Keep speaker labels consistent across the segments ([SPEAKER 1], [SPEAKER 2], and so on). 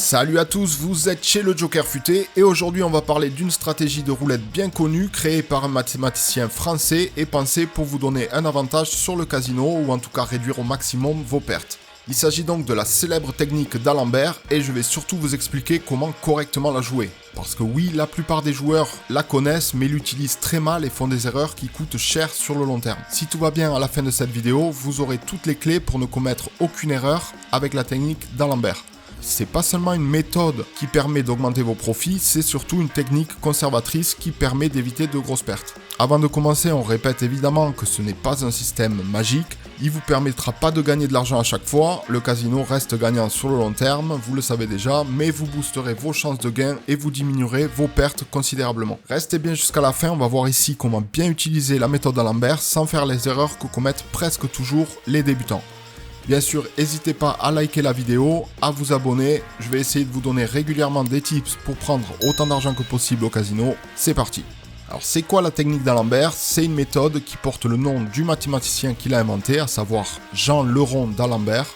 [SPEAKER 1] Salut à tous, vous êtes chez le Joker Futé et aujourd'hui on va parler d'une stratégie de roulette bien connue créée par un mathématicien français et pensée pour vous donner un avantage sur le casino ou en tout cas réduire au maximum vos pertes. Il s'agit donc de la célèbre technique d'Alembert et je vais surtout vous expliquer comment correctement la jouer. Parce que oui, la plupart des joueurs la connaissent mais l'utilisent très mal et font des erreurs qui coûtent cher sur le long terme. Si tout va bien à la fin de cette vidéo, vous aurez toutes les clés pour ne commettre aucune erreur avec la technique d'Alembert. C'est pas seulement une méthode qui permet d'augmenter vos profits, c'est surtout une technique conservatrice qui permet d'éviter de grosses pertes. Avant de commencer, on répète évidemment que ce n'est pas un système magique, il vous permettra pas de gagner de l'argent à chaque fois, le casino reste gagnant sur le long terme, vous le savez déjà, mais vous boosterez vos chances de gain et vous diminuerez vos pertes considérablement. Restez bien jusqu'à la fin, on va voir ici comment bien utiliser la méthode d'Alembert sans faire les erreurs que commettent presque toujours les débutants. Bien sûr, n'hésitez pas à liker la vidéo, à vous abonner, je vais essayer de vous donner régulièrement des tips pour prendre autant d'argent que possible au casino, c'est parti. Alors c'est quoi la technique d'Alembert? C'est une méthode qui porte le nom du mathématicien qui l'a inventée, à savoir Jean Leron d'Alembert.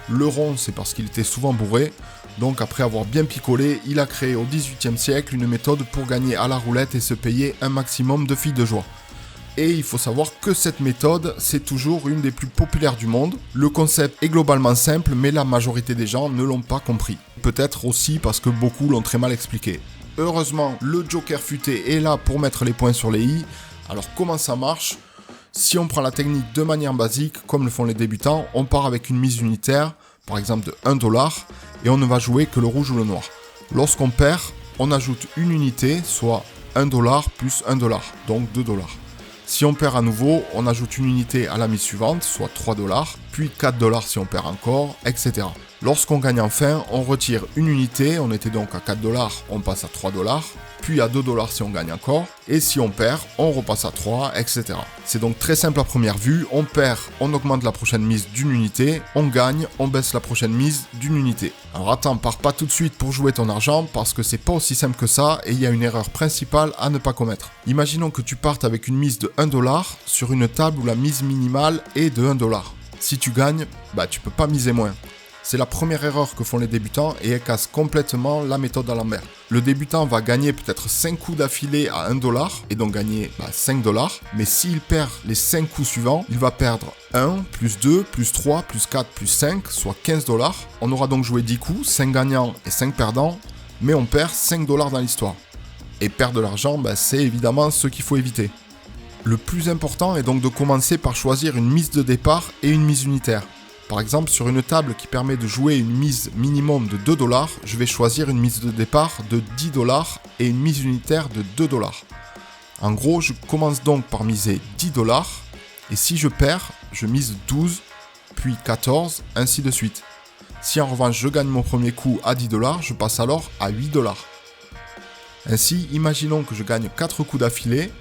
[SPEAKER 1] Leron c'est parce qu'il était souvent bourré, donc après avoir bien picolé, il a créé au XVIIIe siècle une méthode pour gagner à la roulette et se payer un maximum de filles de joie. Et il faut savoir que cette méthode, c'est toujours une des plus populaires du monde. Le concept est globalement simple, mais la majorité des gens ne l'ont pas compris. Peut-être aussi parce que beaucoup l'ont très mal expliqué. Heureusement, le Joker Futé est là pour mettre les points sur les i. Alors comment ça marche? Si on prend la technique de manière basique, comme le font les débutants, on part avec une mise unitaire, par exemple de 1$, et on ne va jouer que le rouge ou le noir. Lorsqu'on perd, on ajoute une unité, soit 1$ plus 1$, donc 2$. Si on perd à nouveau, on ajoute une unité à la mise suivante, soit 3$, puis 4$ si on perd encore, etc. Lorsqu'on gagne enfin, on retire une unité, on était donc à 4$, on passe à 3$, puis à 2$ si on gagne encore, et si on perd, on repasse à 3, etc. C'est donc très simple à première vue, on perd, on augmente la prochaine mise d'une unité, on gagne, on baisse la prochaine mise d'une unité. Alors attends, pars pas tout de suite pour jouer ton argent, parce que c'est pas aussi simple que ça, et il y a une erreur principale à ne pas commettre. Imaginons que tu partes avec une mise de 1$ sur une table où la mise minimale est de 1$. Si tu gagnes, tu peux pas miser moins. C'est la première erreur que font les débutants et elle casse complètement la méthode d'Alembert. Le débutant va gagner peut-être 5 coups d'affilée à 1$ et donc gagner 5$, mais s'il perd les 5 coups suivants, il va perdre 1, plus 2, plus 3, plus 4, plus 5, soit 15$. On aura donc joué 10 coups, 5 gagnants et 5 perdants, mais on perd 5$ dans l'histoire. Et perdre de l'argent, c'est évidemment ce qu'il faut éviter. Le plus important est donc de commencer par choisir une mise de départ et une mise unitaire. Par exemple, sur une table qui permet de jouer une mise minimum de 2$, je vais choisir une mise de départ de 10$ et une mise unitaire de 2$. En gros, je commence donc par miser 10$, et si je perds, je mise 12, puis 14, ainsi de suite. Si en revanche je gagne mon premier coup à 10$, je passe alors à 8$. Ainsi, imaginons que je gagne 4 coups d'affilée,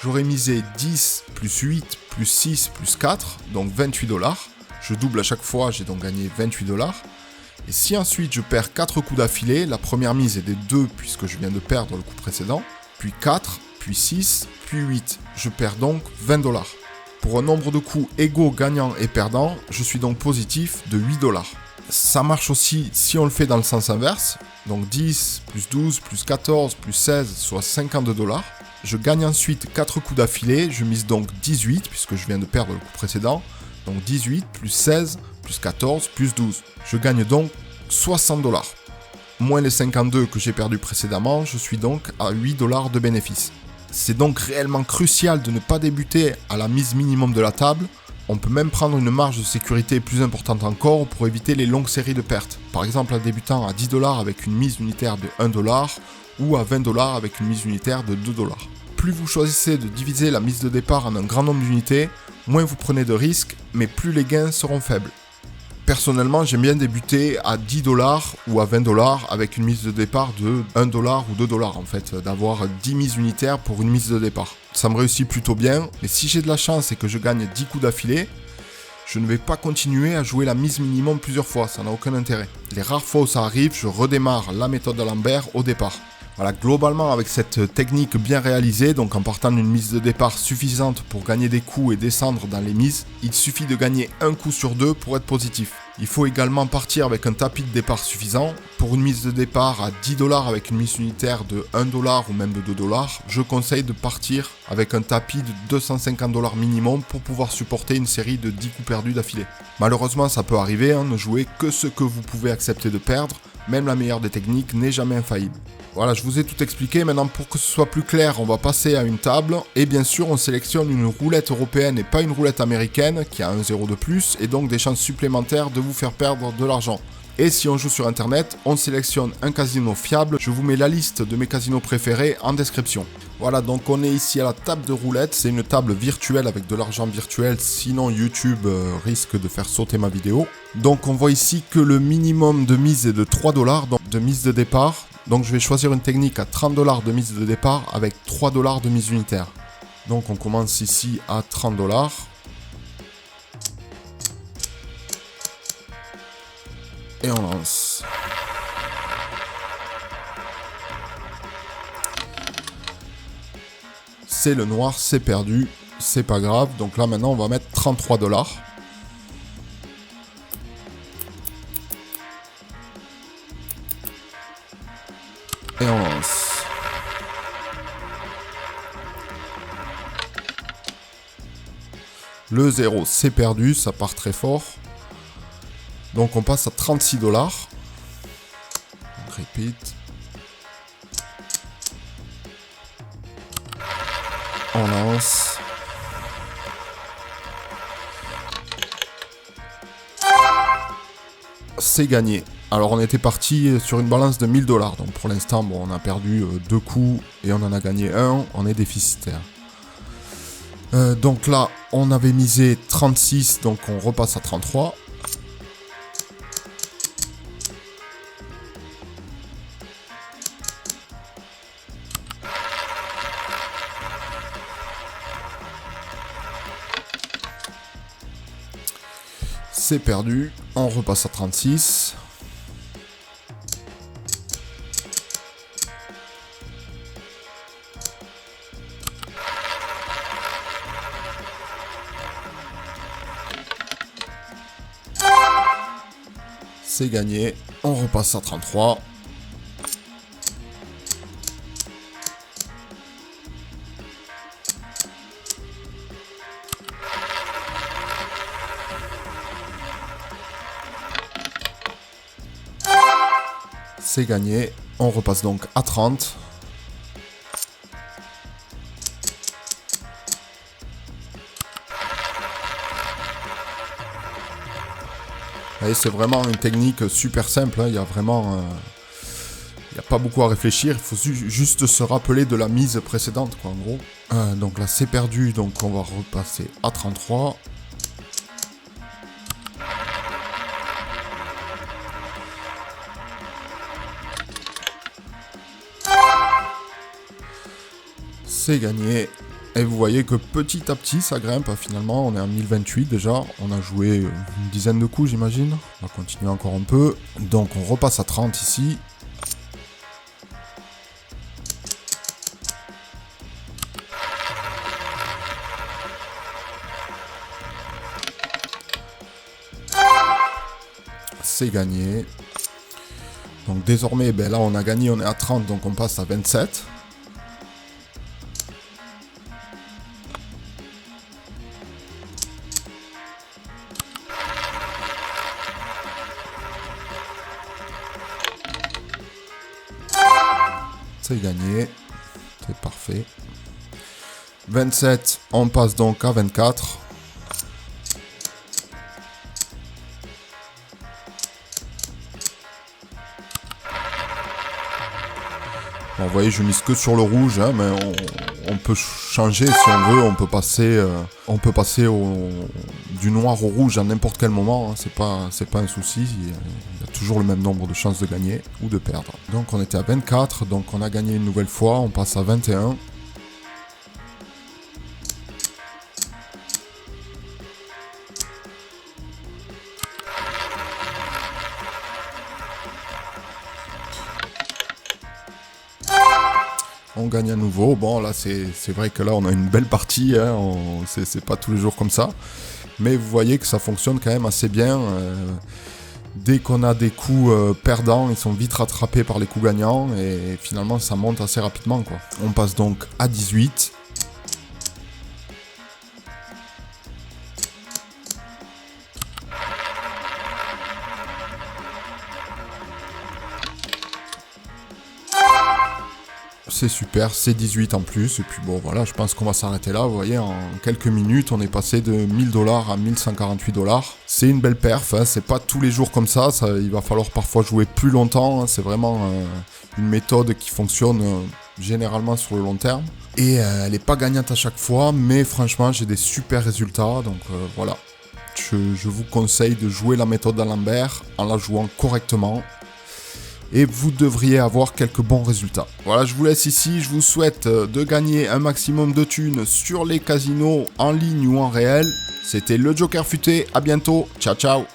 [SPEAKER 1] j'aurais misé 10, plus 8, plus 6, plus 4, donc 28$. Je double à chaque fois, j'ai donc gagné 28$. Et si ensuite je perds 4 coups d'affilée, la première mise est des 2 puisque je viens de perdre le coup précédent, puis 4, puis 6, puis 8. Je perds donc 20$. Pour un nombre de coups égaux gagnants et perdants, je suis donc positif de 8$. Ça marche aussi si on le fait dans le sens inverse, donc 10, plus 12, plus 14, plus 16, soit 52$. Je gagne ensuite 4 coups d'affilée, je mise donc 18 puisque je viens de perdre le coup précédent. Donc 18, plus 16, plus 14, plus 12. Je gagne donc 60$. Moins les 52 que j'ai perdu précédemment, je suis donc à 8$ de bénéfice. C'est donc réellement crucial de ne pas débuter à la mise minimum de la table. On peut même prendre une marge de sécurité plus importante encore pour éviter les longues séries de pertes. Par exemple, un débutant à 10$ avec une mise unitaire de 1$ ou à 20$ avec une mise unitaire de 2$. Plus vous choisissez de diviser la mise de départ en un grand nombre d'unités, moins vous prenez de risques, mais plus les gains seront faibles. Personnellement, j'aime bien débuter à 10$ ou à 20$ avec une mise de départ de 1$ ou 2$ en fait, d'avoir 10 mises unitaires pour une mise de départ. Ça me réussit plutôt bien, mais si j'ai de la chance et que je gagne 10 coups d'affilée, je ne vais pas continuer à jouer la mise minimum plusieurs fois, ça n'a aucun intérêt. Les rares fois où ça arrive, je redémarre la méthode d'Alembert au départ. Voilà, globalement, avec cette technique bien réalisée, donc en partant d'une mise de départ suffisante pour gagner des coups et descendre dans les mises, il suffit de gagner un coup sur deux pour être positif. Il faut également partir avec un tapis de départ suffisant. Pour une mise de départ à 10$ avec une mise unitaire de 1$ ou même de 2$, je conseille de partir avec un tapis de 250$ minimum pour pouvoir supporter une série de 10 coups perdus d'affilée. Malheureusement, ça peut arriver, ne jouez que ce que vous pouvez accepter de perdre, même la meilleure des techniques n'est jamais infaillible. Voilà, je vous ai tout expliqué. Maintenant, pour que ce soit plus clair, on va passer à une table. Et bien sûr, on sélectionne une roulette européenne et pas une roulette américaine qui a un 0 de plus et donc des chances supplémentaires de vous faire perdre de l'argent. Et si on joue sur internet, on sélectionne un casino fiable. Je vous mets la liste de mes casinos préférés en description. Voilà, donc on est ici à la table de roulette. C'est une table virtuelle avec de l'argent virtuel, sinon YouTube risque de faire sauter ma vidéo. Donc on voit ici que le minimum de mise est de 3$, donc de mise de départ. Donc je vais choisir une technique à 30$ de mise de départ avec 3$ de mise unitaire. Donc on commence ici à 30$. Et on lance. C'est le noir, c'est perdu, c'est pas grave. Donc là maintenant on va mettre 33$. Et on lance. Le 0 c'est perdu, ça part très fort. Donc on passe à 36$. On repeat. On lance. C'est gagné. Alors on était parti sur une balance de 1000$. Donc pour l'instant, bon, on a perdu 2 coups et on en a gagné un. On est déficitaire. Donc là, on avait misé 36, donc on repasse à 33. C'est perdu, on repasse à 36. C'est gagné, on repasse à 33. C'est gagné, on repasse donc à 30. Et c'est vraiment une technique super simple, hein. Il y a vraiment... il n'y a pas beaucoup à réfléchir, il faut juste se rappeler de la mise précédente, quoi, en gros. Donc là, c'est perdu, donc on va repasser à 33. C'est gagné. Et vous voyez que petit à petit, ça grimpe. Finalement, on est en 1028 déjà. On a joué une dizaine de coups, j'imagine. On va continuer encore un peu. Donc, on repasse à 30 ici. C'est gagné. Donc, désormais, ben là, on a gagné. On est à 30, donc on passe à 27. C'est gagné, c'est parfait. 27, on passe donc à 24. Bon, vous voyez, je mise que sur le rouge, hein, mais on peut changer si on veut. On peut passer du noir au rouge à n'importe quel moment. Hein, c'est pas un souci. Il y a toujours le même nombre de chances de gagner ou de perdre. Donc on était à 24, donc on a gagné une nouvelle fois. On passe à 21. on gagne à nouveau. Bon, là, c'est vrai que là, on a une belle partie, hein, c'est pas tous les jours comme ça. Mais vous voyez que ça fonctionne quand même assez bien. Dès qu'on a des coups perdants, ils sont vite rattrapés par les coups gagnants. Et finalement, ça monte assez rapidement, quoi. On passe donc à 18. C'est super, c'est 18 en plus, et puis bon voilà, je pense qu'on va s'arrêter là, vous voyez, en quelques minutes, on est passé de 1000$ à 1148$. C'est une belle perf, hein, c'est pas tous les jours comme ça, il va falloir parfois jouer plus longtemps, hein, c'est vraiment une méthode qui fonctionne généralement sur le long terme. Et elle n'est pas gagnante à chaque fois, mais franchement, j'ai des super résultats, donc voilà. Je vous conseille de jouer la méthode d'Alembert en la jouant correctement. Et vous devriez avoir quelques bons résultats. Voilà, je vous laisse ici. Je vous souhaite de gagner un maximum de thunes sur les casinos en ligne ou en réel. C'était le Joker Futé. À bientôt. Ciao, ciao.